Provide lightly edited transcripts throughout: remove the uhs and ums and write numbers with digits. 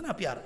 کتنا پیارا.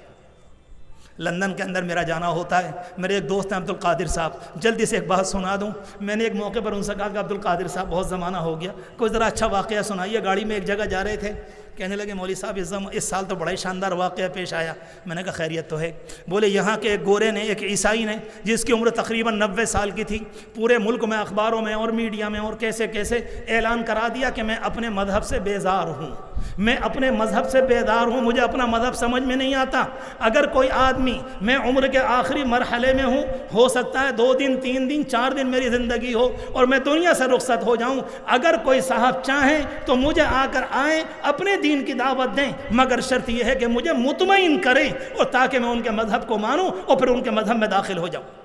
لندن کے اندر میرا جانا ہوتا ہے. میرے ایک دوست ہیں عبد القادر صاحب, جلدی سے ایک بات سنا دوں. میں نے ایک موقع پر ان سے کہا کہ عبد القادر صاحب بہت زمانہ ہو گیا, کوئی ذرا اچھا واقعہ سنائیے. گاڑی میں ایک جگہ جا رہے تھے, کہنے لگے مولوی صاحب اس سال تو بڑا ہی شاندار واقعہ پیش آیا. میں نے کہا خیریت تو ہے. بولے یہاں کے ایک گورے نے, ایک عیسائی نے, جس کی عمر تقریباً 90 سال کی تھی, پورے ملک میں اخباروں میں اور میڈیا میں اور کیسے کیسے اعلان کرا دیا کہ میں اپنے مذہب سے بیزار ہوں, میں اپنے مذہب سے بیدار ہوں, مجھے اپنا مذہب سمجھ میں نہیں آتا. اگر کوئی آدمی, میں عمر کے آخری مرحلے میں ہوں, ہو سکتا ہے 2 دن 3 دن 4 دن میری زندگی ہو اور میں دنیا سے رخصت ہو جاؤں, اگر کوئی صاحب چاہیں تو مجھے آ کر آئیں, اپنے دین کی دعوت دیں, مگر شرط یہ ہے کہ مجھے مطمئن کریں اور تاکہ میں ان کے مذہب کو مانوں اور پھر ان کے مذہب میں داخل ہو جاؤں.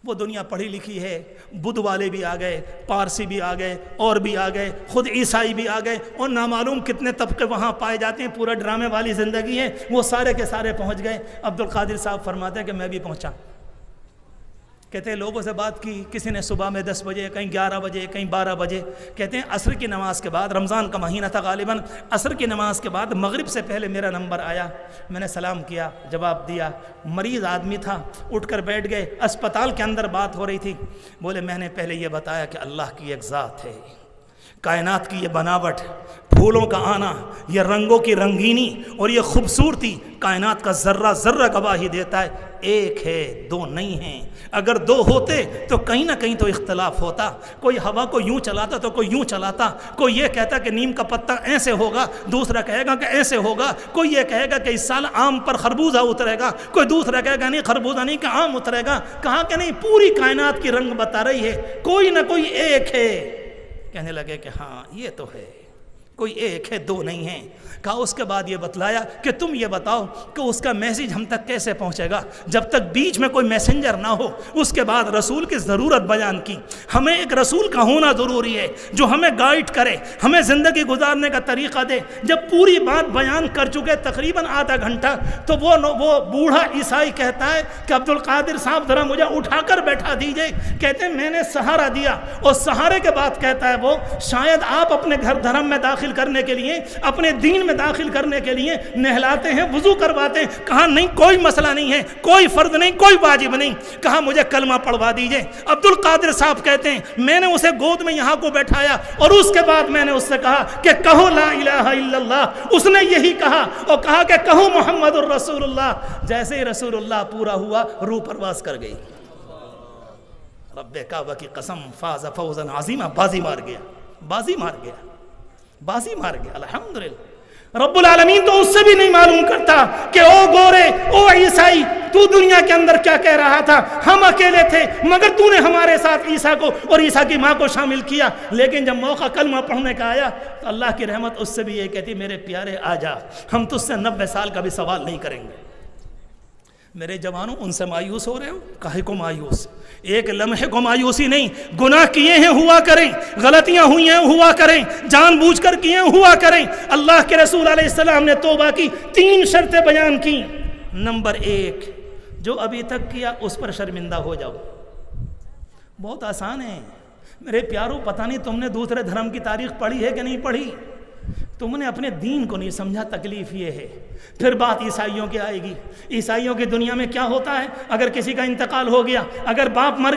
وہ دنیا پڑھی لکھی ہے, بدھ والے بھی آ گئے, پارسی بھی آ گئے, اور بھی آ گئے, خود عیسائی بھی آ گئے, اور نامعلوم کتنے طبقے وہاں پائے جاتے ہیں. پورا ڈرامے والی زندگی ہے. وہ سارے کے سارے پہنچ گئے. عبد القادر صاحب فرماتے ہیں کہ میں بھی پہنچا. کہتے ہیں لوگوں سے بات کی, کسی نے صبح میں 10 بجے, کہیں 11 بجے, کہیں 12 بجے. کہتے ہیں عصر کی نماز کے بعد, رمضان کا مہینہ تھا غالباً, عصر کی نماز کے بعد مغرب سے پہلے میرا نمبر آیا. میں نے سلام کیا, جواب دیا. مریض آدمی تھا, اٹھ کر بیٹھ گئے. اسپتال کے اندر بات ہو رہی تھی. بولے میں نے پہلے یہ بتایا کہ اللہ کی ایک ذات ہے, کائنات کی یہ بناوٹ, پھولوں کا آنا, یہ رنگوں کی رنگینی اور یہ خوبصورتی, کائنات کا ذرہ ذرہ گواہی دیتا ہے ایک ہے, 2 نہیں ہیں. اگر 2 ہوتے تو کہیں نہ کہیں تو اختلاف ہوتا. کوئی ہوا کو یوں چلاتا تو کوئی یوں چلاتا. کوئی یہ کہتا کہ نیم کا پتہ ایسے ہوگا, دوسرا کہے گا کہ ایسے ہوگا. کوئی یہ کہے گا کہ اس سال آم پر خربوزہ اترے گا, کوئی دوسرا کہے گا نہیں خربوزہ نہیں کہ آم اترے گا. کہا کہ نہیں, پوری کائنات کی رنگ بتا رہی ہے, کوئی نہ کوئی ایک ہے. کہنے لگے کہ ہاں یہ تو ہے, کوئی ایک ہے, 2 نہیں ہیں. کہا اس کے بعد یہ بتلایا کہ تم یہ بتاؤ کہ اس کا میسیج ہم تک کیسے پہنچے گا جب تک بیچ میں کوئی میسنجر نہ ہو. اس کے بعد رسول کی ضرورت بیان کی. ہمیں ایک رسول کا ہونا ضروری ہے جو ہمیں گائیڈ کرے, ہمیں زندگی گزارنے کا طریقہ دے. جب پوری بات بیان کر چکے تقریباً آدھا گھنٹہ, تو وہ بوڑھا عیسائی کہتا ہے کہ عبد القادر صاحب ذرا مجھے اٹھا کر بیٹھا دیجئے. کہتے ہیں میں نے سہارا دیا, اور سہارے کے بعد کہتا ہے وہ, شاید آپ اپنے گھر دھرم میں داخل کرنے کے لیے, اپنے دین میں داخل کرنے کے لیے نہلاتے ہیں, وضو کرواتے ہیں. کہا نہیں کوئی مسئلہ نہیں ہے, کوئی فرض نہیں, کوئی واجب نہیں. کہا مجھے کلمہ پڑھوا دیجئے. عبد القادر صاحب کہتے ہیں میں نے اسے گود میں یہاں کو بیٹھایا, اور اس کے بعد میں نے اس سے کہا کہ کہو لا الہ الا اللہ. اس نے یہی کہا, اور کہا کہ کہو محمد الرسول اللہ. جیسے ہی رسول اللہ پورا ہوا, روح پرواز کر گئی. رب کعبہ کی قسم, فاز فوزا عظیما, بازی مار گیا, بازی مار گیا, بازی مار گیا. الحمدللہ. رب العالمین تو اس سے بھی نہیں معلوم کرتا کہ او گورے, او عیسائی, تو دنیا کے اندر کیا کہہ رہا تھا. ہم اکیلے تھے, مگر تو نے ہمارے ساتھ عیسیٰ کو اور عیسیٰ کی ماں کو شامل کیا. لیکن جب موقع کلمہ پڑھنے کا آیا تو اللہ کی رحمت اس سے بھی یہ کہتی, میرے پیارے آ جا, ہم تجھ سے 90 سال کا بھی سوال نہیں کریں گے. میرے جوانوں, ان سے مایوس ہو رہے ہو؟ کاہے کو مایوس؟ ایک لمحے کو مایوسی نہیں. گناہ کیے ہیں ہوا کریں, غلطیاں ہوئی ہیں ہوا کریں, جان بوجھ کر کیے ہیں ہوا کریں. اللہ کے رسول علیہ السلام نے توبہ کی 3 شرطیں بیان کی. نمبر 1, جو ابھی تک کیا اس پر شرمندہ ہو جاؤ. بہت آسان ہے میرے پیاروں. پتہ نہیں تم نے دوسرے دھرم کی تاریخ پڑھی ہے کہ نہیں پڑھی, تم نے اپنے دین کو نہیں سمجھا. تکلیف یہ ہے. پھر بات عیسائیوں کی آئے گی. عیسائیوں کی دنیا میں کیا ہوتا ہے, اگر کسی کا انتقال ہو گیا, اگر باپ مر